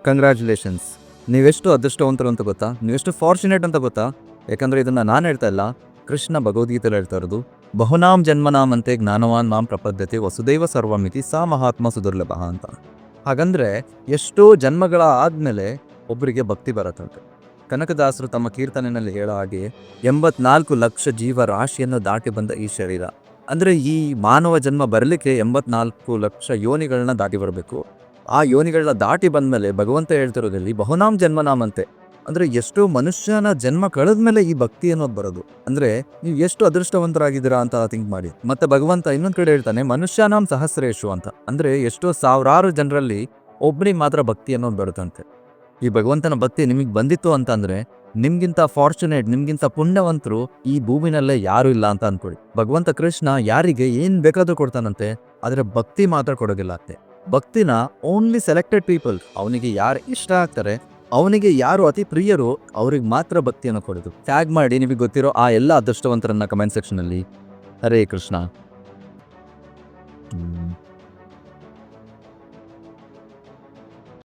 Congratulations. ನೀವೆಷ್ಟು ಅದೃಷ್ಟವಂತರು ಅಂತ ಗೊತ್ತಾ? ನೀವೆಷ್ಟು ಫಾರ್ಚುನೇಟ್ ಅಂತ ಗೊತ್ತಾ? ಯಾಕಂದರೆ ಇದನ್ನು ನಾನು ಹೇಳ್ತಾ ಇಲ್ಲ, ಕೃಷ್ಣ ಭಗವದ್ಗೀತೆಯಲ್ಲಿ ಹೇಳ್ತಾ ಇರೋದು. ಬಹುನಾಂ ಜನ್ಮನಾಮಂತೆ ಜ್ಞಾನವಾನ್ ಮಾಂ ಪ್ರಪದ್ಯತೆ ವಸುದೈವ ಸರ್ವಮಿತಿ ಸಾ ಮಹಾತ್ಮ ಸುದುರ್ಲಭ ಅಂತ. ಹಾಗಂದರೆ ಎಷ್ಟೋ ಜನ್ಮಗಳ ಆದಮೇಲೆ ಒಬ್ಬರಿಗೆ ಭಕ್ತಿ ಬರುತ್ತಂತೆ. ಕನಕದಾಸರು ತಮ್ಮ ಕೀರ್ತನೆಯಲ್ಲಿ ಹೇಳೋ ಹಾಗೆ 84 ಲಕ್ಷ ಜೀವರಾಶಿಯನ್ನು ದಾಟಿ ಬಂದ ಈ ಶರೀರ. ಅಂದರೆ ಈ ಮಾನವ ಜನ್ಮ ಬರಲಿಕ್ಕೆ 84 ಲಕ್ಷ ಯೋನಿಗಳನ್ನ ದಾಟಿ ಬರಬೇಕು. ಆ ಯೋನಿಗಳನ್ನ ದಾಟಿ ಬಂದಮೇಲೆ ಭಗವಂತ ಹೇಳ್ತಿರೋದ್ರಲ್ಲಿ ಬಹುನಾಮ್ ಜನ್ಮನಾಮಂತೆ, ಅಂದರೆ ಎಷ್ಟೋ ಮನುಷ್ಯನ ಜನ್ಮ ಕಳೆದ್ಮೇಲೆ ಈ ಭಕ್ತಿ ಅನ್ನೋದು ಬರೋದು. ಅಂದರೆ ನೀವು ಎಷ್ಟು ಅದೃಷ್ಟವಂತರಾಗಿದ್ದೀರಾ ಅಂತ ಥಿಂಕ್ ಮಾಡಿ. ಮತ್ತೆ ಭಗವಂತ ಇನ್ನೊಂದು ಕಡೆ ಹೇಳ್ತಾನೆ, ಮನುಷ್ಯನಾಮ್ ಸಹಸ್ರೇಶು ಅಂತ. ಅಂದರೆ ಎಷ್ಟೋ ಸಾವಿರಾರು ಜನರಲ್ಲಿ ಒಬ್ಬನಿಗೆ ಮಾತ್ರ ಭಕ್ತಿ ಅನ್ನೋದು ಬರುತ್ತಂತೆ. ಈ ಭಗವಂತನ ಭಕ್ತಿ ನಿಮಗೆ ಬಂದಿತ್ತು ಅಂತಂದರೆ ನಿಮ್ಗಿಂತ ಫಾರ್ಚುನೇಟ್, ನಿಮ್ಗಿಂತ ಪುಣ್ಯವಂತರು ಈ ಭೂಮಿನಲ್ಲೇ ಯಾರೂ ಇಲ್ಲ ಅಂತ ಅಂದ್ಕೊಳ್ಳಿ. ಭಗವಂತ ಕೃಷ್ಣ ಯಾರಿಗೆ ಏನು ಬೇಕಾದರೂ ಕೊಡ್ತಾನಂತೆ, ಆದರೆ ಭಕ್ತಿ ಮಾತ್ರ ಕೊಡೋದಿಲ್ಲ ಅಂತೆ. ಭಕ್ತಿನ ಓನ್ಲಿ ಸೆಲೆಕ್ಟೆಡ್ ಪೀಪಲ್, ಅವನಿಗೆ ಯಾರು ಇಷ್ಟ ಆಗ್ತಾರೆ, ಅವನಿಗೆ ಯಾರು ಅತಿ ಪ್ರಿಯರು, ಅವ್ರಿಗೆ ಮಾತ್ರ ಭಕ್ತಿಯನ್ನು ಕೊಡೋದು. ಟ್ಯಾಗ್ ಮಾಡಿ ನಿಮಗೆ ಗೊತ್ತಿರೋ ಆ ಎಲ್ಲ ಅದೃಷ್ಟವಂತರನ್ನ ಕಮೆಂಟ್ ಸೆಕ್ಷನಲ್ಲಿ. ಹರೇ ಕೃಷ್ಣ.